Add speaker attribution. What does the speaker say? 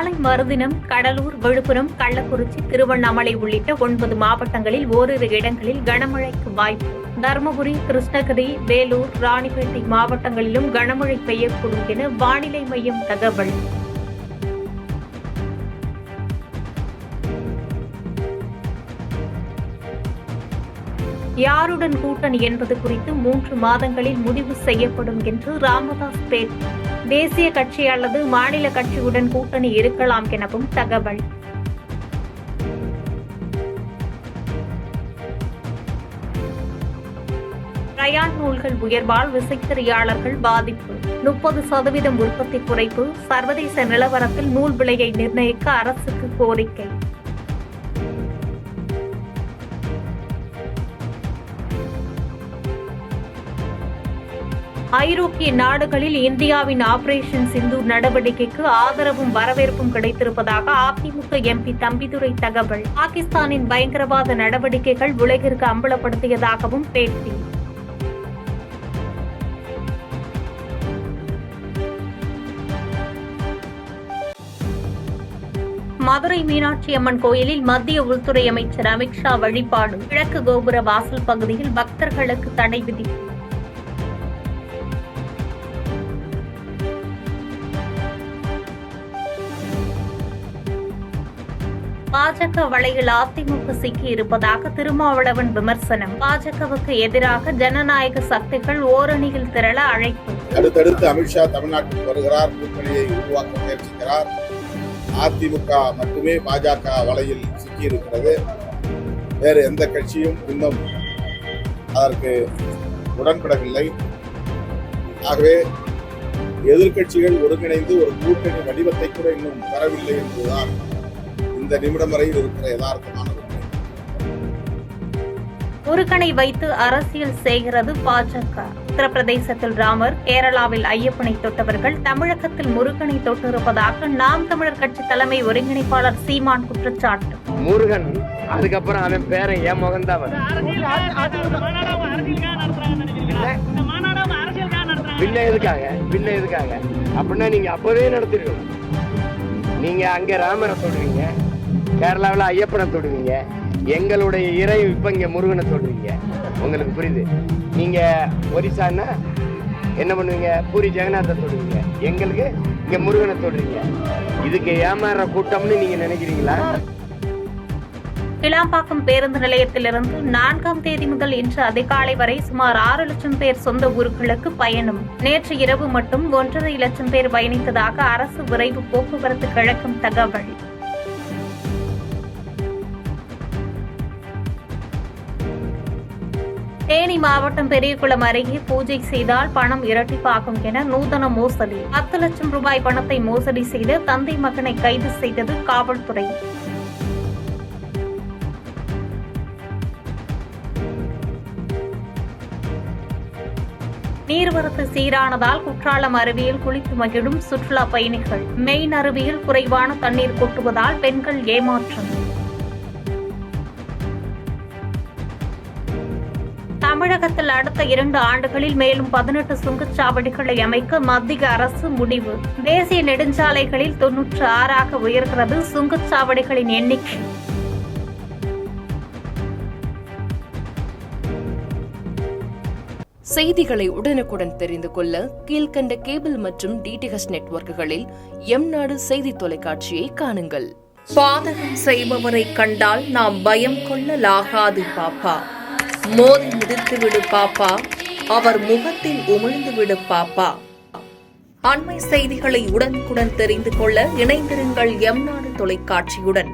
Speaker 1: நாளை மறுதினம் கடலூர், விழுப்புரம், கள்ளக்குறிச்சி, திருவண்ணாமலை உள்ளிட்ட 9 மாவட்டங்களில் ஓரிரு இடங்களில் கனமழைக்கு வாய்ப்பு. தருமபுரி, கிருஷ்ணகிரி, வேலூர், ராணிப்பேட்டை மாவட்டங்களிலும் கனமழை பெய்யக்கூடும் என வானிலை மையம் தகவல். யாருடன் கூட்டணி என்பது குறித்து 3 மாதங்களில் முடிவு செய்யப்படும் என்று ராமதாஸ் பேட்டி. தேசிய கட்சி அல்லது மாநில கட்சியுடன் கூட்டணி இருக்கலாம் எனவும் தகவல். ரயான் நூல்கள் உயர்வால் விசைத்தறியாளர்கள் பாதிப்பு. 30% உற்பத்தி குறைப்பு. சர்வதேச நிலவரத்தில் நூல் விலையை நிர்ணயிக்க அரசுக்கு கோரிக்கை. ஐரோப்பிய நாடுகளில் இந்தியாவின் ஆபரேஷன் சிந்தூர் நடவடிக்கைக்கு ஆதரவும் வரவேற்பும் கிடைத்திருப்பதாக அதிமுக எம்பி தம்பிதுரை தகவல். பாகிஸ்தானின் பயங்கரவாத நடவடிக்கைகள் உலகிற்கு அம்பலப்படுத்தியதாகவும் பேட்டி. மதுரை மீனாட்சி அம்மன் கோயிலில் மத்திய உள்துறை அமைச்சர் அமித்ஷா வழிபாடு. கிழக்கு கோபுர வாசல் பகுதியில் பக்தர்களுக்கு தடை விதிப்பு. பாஜக வலையில் அதிமுக சிக்கியிருப்பதாக திருமாவளவன் விமர்சனம். பாஜகவுக்கு எதிராக ஜனநாயக சக்திகள் ஓரணியில் திரள அழைப்பு.
Speaker 2: அடுத்தடுத்து அமித்ஷா தமிழ்நாட்டுக்கு வருகிறார், கூட்டணியை உருவாக்க முயற்சிக்கிறார். அதிமுக மட்டுமே பாஜக வலையில் சிக்கியிருக்கிறது. வேறு எந்த கட்சியும் இன்னும் அதற்கு உடன்படவில்லை. ஆகவே எதிர்கட்சிகள் ஒருங்கிணைந்து ஒரு கூட்டணி வடிவத்தை கூட இன்னும் பெறவில்லை என்பதுதான் இந்த நிமிடம் வரையில் இருக்கிற யதார்த்தமான உண்மை.
Speaker 1: முருகனை வைத்து அரசியல் செய்கிறது பாஜக. உத்தரப்பிரதேசத்தில் ராமர், கேரளாவில் ஐயப்பனை தொட்டவர்கள் தமிழகத்தில் முருகனை தொட்டிருப்பதாக நாம் தமிழர் கட்சி தலைமை ஒருங்கிணைப்பாளர் சீமான் குற்றச்சாட்டு.
Speaker 3: முருகன் அதுக்கப்புறம் அவன் பேரை என் முகந்தான் பின்ன எதுக்காக அப்படின்னா நீங்க அப்பவே நடத்திருக்கணும். நீங்க அங்க ராமரை தொடுவீங்க, கேரளாவில் ஐயப்பனை தொடுவீங்க, எங்களுடைய இறை இப்ப இங்க முருகனை தொடுவீங்க. உங்களுக்கு புரியுது? நீங்க ஒரிசான்னா என்ன பண்ணுவீங்க? பூரி ஜெகநாத்தை தொடுவீங்க, எங்களுக்கு இங்க முருகனை தொடுவீங்க. இதுக்கு ஏமாற கூட்டம்னு நீங்க நினைக்கிறீங்களா?
Speaker 1: கிளாம்பாக்கம் பேருந்து நிலையத்திலிருந்து 4ஆம் தேதி முதல் இன்று அதிகாலை வரை சுமார் 6 லட்சம் பேர் சொந்த ஊர்களுக்கு பயணம். நேற்று இரவு மட்டும் 1.5 லட்சம் பேர் பயணித்ததாக அரசு விரைவு போக்குவரத்து கழகம் தகவல். தேனி மாவட்டம் பெரியகுளம் அருகே பூஜை செய்தால் பணம் இரட்டிப்பாகும் என நூதன மோசடி. 10 லட்சம் ரூபாய் பணத்தை மோசடி செய்த தந்தை மகனை கைது செய்தது காவல்துறை. நீர்வரத்து சீரானதால் குற்றாலம் அருவியில் குளித்து மகிழும் சுற்றுலா பயணிகள். மெயின் அருவியில் குறைவான தண்ணீர் கொட்டுவதால் பெண்கள் ஏமாற்றம். தமிழகத்தில் அடுத்த 2 ஆண்டுகளில் மேலும் 18 சுங்கச்சாவடிகளை அமைக்க மத்திய அரசு முடிவு. தேசிய நெடுஞ்சாலைகளில் 96ஆக உயர்கிறது சுங்கச்சாவடிகளின் எண்ணிக்கை.
Speaker 4: செய்திகளை உடனுக்குடன் தெரிந்து கொள்ள கீழ்கண்ட கேபிள் மற்றும் டிடிஎச் நெட்வொர்க்குகளில் எம்நாடு செய்தி தொலைக்காட்சியை காணுங்கள். பாதகம் செய்பவரை கண்டால் நாம் பயம் கொள்ளலாகாது பாப்பா. மோதி மிதித்துவிடு பாப்பா, அவர் முகத்தில் உமிழ்ந்துவிடு பாப்பா. அண்மை செய்திகளை உடனுக்குடன் தெரிந்து கொள்ள இணைந்திருங்கள் எம்நாடு தொலைக்காட்சியுடன்.